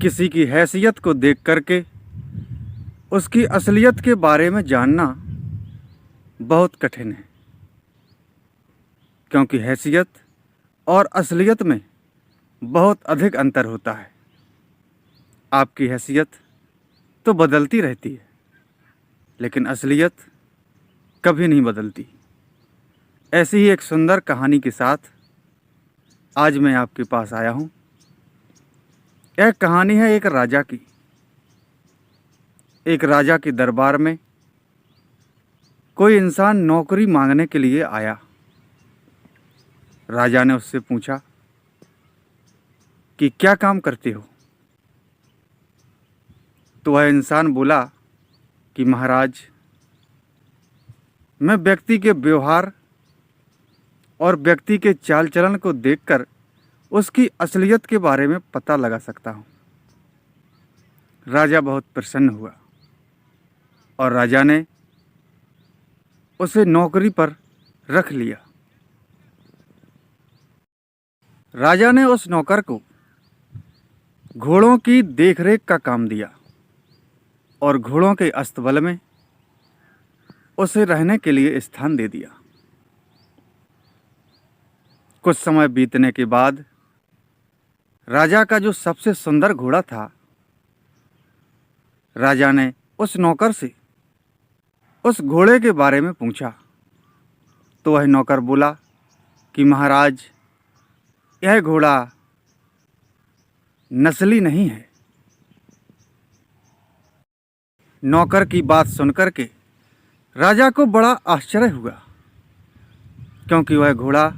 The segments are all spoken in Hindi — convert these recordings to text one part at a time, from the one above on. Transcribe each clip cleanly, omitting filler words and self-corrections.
किसी की हैसियत को देख करके उसकी असलियत के बारे में जानना बहुत कठिन है, क्योंकि हैसियत और असलियत में बहुत अधिक अंतर होता है। आपकी हैसियत तो बदलती रहती है, लेकिन असलियत कभी नहीं बदलती। ऐसी ही एक सुंदर कहानी के साथ आज मैं आपके पास आया हूँ। यह कहानी है एक राजा की। एक राजा के दरबार में कोई इंसान नौकरी मांगने के लिए आया। राजा ने उससे पूछा कि क्या काम करते हो? तो वह इंसान बोला कि महाराज, मैं व्यक्ति के व्यवहार और व्यक्ति के चाल चलन को देखकर उसकी असलियत के बारे में पता लगा सकता हूँ। राजा बहुत प्रसन्न हुआ और राजा ने उसे नौकरी पर रख लिया। राजा ने उस नौकर को घोड़ों की देखरेख का काम दिया और घोड़ों के अस्तबल में उसे रहने के लिए स्थान दे दिया। कुछ समय बीतने के बाद राजा का जो सबसे सुंदर घोड़ा था, राजा ने उस नौकर से उस घोड़े के बारे में पूछा। तो वह नौकर बोला कि महाराज, यह घोड़ा नस्ली नहीं है। नौकर की बात सुनकर के राजा को बड़ा आश्चर्य हुआ, क्योंकि वह घोड़ा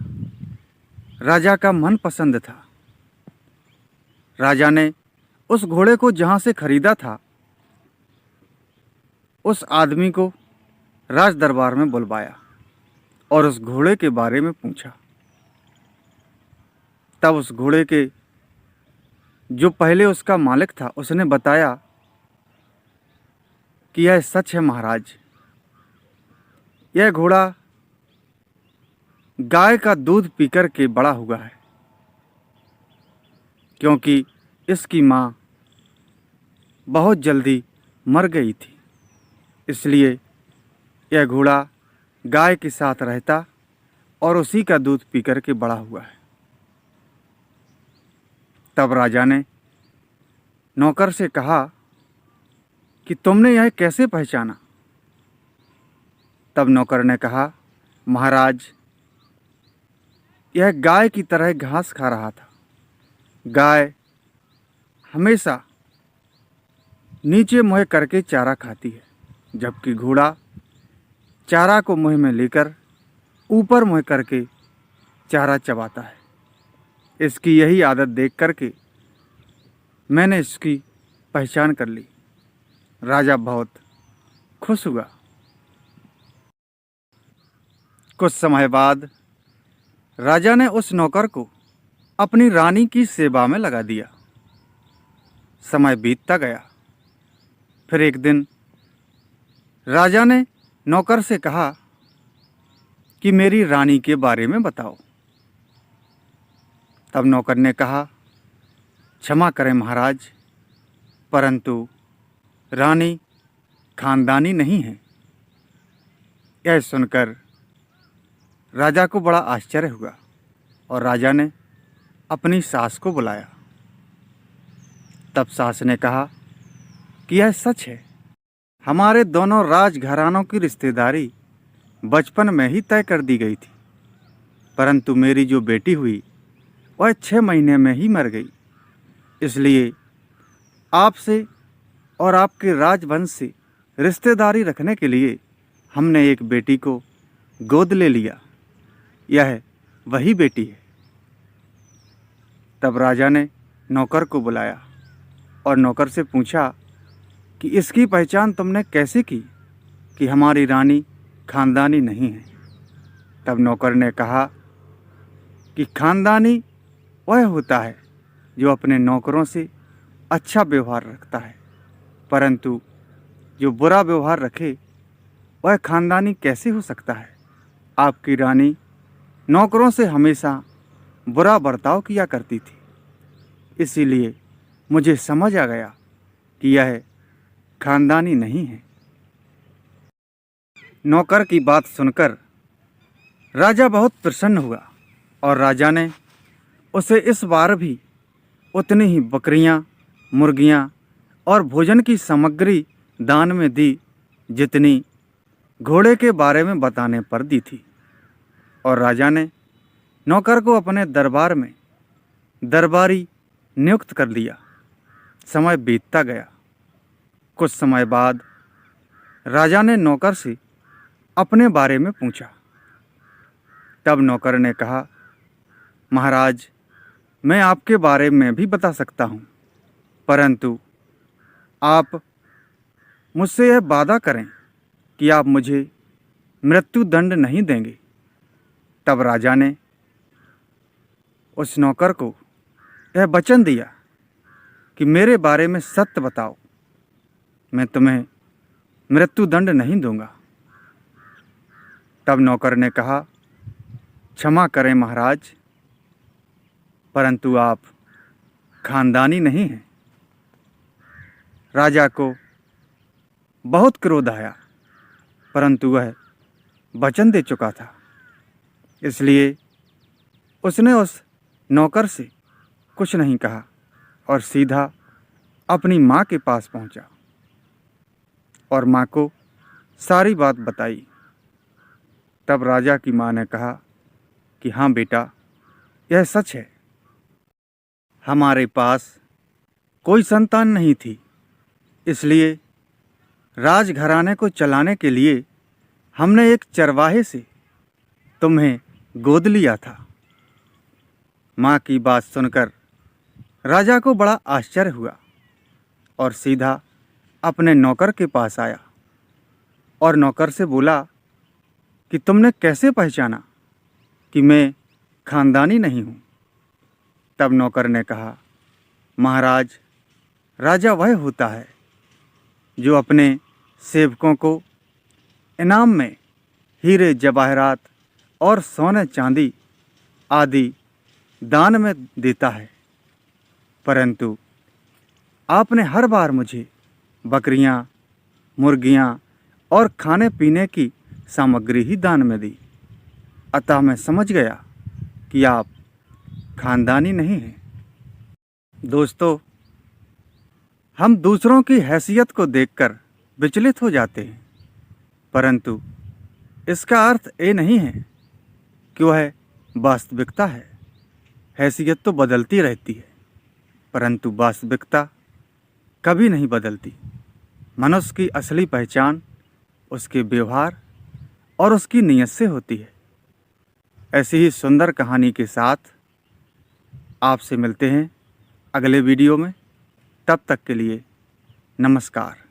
राजा का मनपसंद था। राजा ने उस घोड़े को जहाँ से खरीदा था, उस आदमी को राज दरबार में बुलवाया और उस घोड़े के बारे में पूछा। तब उस घोड़े के जो पहले उसका मालिक था, उसने बताया कि यह सच है महाराज, यह घोड़ा गाय का दूध पीकर के बड़ा हुआ है, क्योंकि इसकी माँ बहुत जल्दी मर गई थी, इसलिए यह घोड़ा गाय के साथ रहता और उसी का दूध पीकर के बड़ा हुआ है। तब राजा ने नौकर से कहा कि तुमने यह कैसे पहचाना? तब नौकर ने कहा, महाराज, यह गाय की तरह घास खा रहा था। गाय हमेशा नीचे मुँह करके चारा खाती है, जबकि घोड़ा चारा को मुँह में लेकर ऊपर मुँह करके चारा चबाता है। इसकी यही आदत देख करके मैंने इसकी पहचान कर ली। राजा बहुत खुश हुआ। कुछ समय बाद राजा ने उस नौकर को अपनी रानी की सेवा में लगा दिया। समय बीतता गया। फिर एक दिन राजा ने नौकर से कहा कि मेरी रानी के बारे में बताओ। तब नौकर ने कहा, क्षमा करें महाराज, परंतु रानी खानदानी नहीं है। यह सुनकर राजा को बड़ा आश्चर्य हुआ और राजा ने अपनी सास को बुलाया। तब सास ने कहा कि यह सच है, हमारे दोनों राजघरानों की रिश्तेदारी बचपन में ही तय कर दी गई थी, परंतु मेरी जो बेटी हुई वह 6 महीने में ही मर गई। इसलिए आपसे और आपके राजवंश से रिश्तेदारी रखने के लिए हमने एक बेटी को गोद ले लिया। यह वही बेटी है। तब राजा ने नौकर को बुलाया और नौकर से पूछा कि इसकी पहचान तुमने कैसे की कि हमारी रानी खानदानी नहीं है? तब नौकर ने कहा कि खानदानी वह होता है जो अपने नौकरों से अच्छा व्यवहार रखता है, परंतु जो बुरा व्यवहार रखे वह खानदानी कैसे हो सकता है? आपकी रानी नौकरों से हमेशा बुरा बर्ताव किया करती थी, इसीलिए मुझे समझ आ गया कि यह खानदानी नहीं है। नौकर की बात सुनकर राजा बहुत प्रसन्न हुआ और राजा ने उसे इस बार भी उतनी ही बकरियां, मुर्गियां और भोजन की सामग्री दान में दी जितनी घोड़े के बारे में बताने पर दी थी। और राजा ने नौकर को अपने दरबार में दरबारी नियुक्त कर लिया। समय बीतता गया। कुछ समय बाद राजा ने नौकर से अपने बारे में पूछा। तब नौकर ने कहा, महाराज, मैं आपके बारे में भी बता सकता हूँ, परंतु आप मुझसे यह वादा करें कि आप मुझे मृत्यु दंड नहीं देंगे। तब राजा ने उस नौकर को यह वचन दिया कि मेरे बारे में सत्य बताओ, मैं तुम्हें मृत्यु दंड नहीं दूंगा। तब नौकर ने कहा, क्षमा करें महाराज, परंतु आप खानदानी नहीं हैं। राजा को बहुत क्रोध आया, परंतु वह वचन दे चुका था, इसलिए उसने उस नौकर से कुछ नहीं कहा और सीधा अपनी माँ के पास पहुँचा और माँ को सारी बात बताई। तब राजा की माँ ने कहा कि हाँ बेटा, यह सच है, हमारे पास कोई संतान नहीं थी, इसलिए राजघराने को चलाने के लिए हमने एक चरवाहे से तुम्हें गोद लिया था। माँ की बात सुनकर राजा को बड़ा आश्चर्य हुआ और सीधा अपने नौकर के पास आया और नौकर से बोला कि तुमने कैसे पहचाना कि मैं खानदानी नहीं हूँ। तब नौकर ने कहा, महाराज, राजा वह होता है जो अपने सेवकों को इनाम में हीरे जवाहरात और सोने चांदी आदि दान में देता है, परंतु आपने हर बार मुझे बकरियां, मुर्गियां और खाने पीने की सामग्री ही दान में दी। अतः मैं समझ गया कि आप खानदानी नहीं हैं। दोस्तों, हम दूसरों की हैसियत को देखकर विचलित हो जाते हैं, परंतु इसका अर्थ ये नहीं है कि वह वास्तविकता है। हैसियत तो बदलती रहती है, परंतु वास्तविकता कभी नहीं बदलती। मनुष्य की असली पहचान उसके व्यवहार और उसकी नीयत से होती है। ऐसी ही सुंदर कहानी के साथ आपसे मिलते हैं अगले वीडियो में। तब तक के लिए नमस्कार।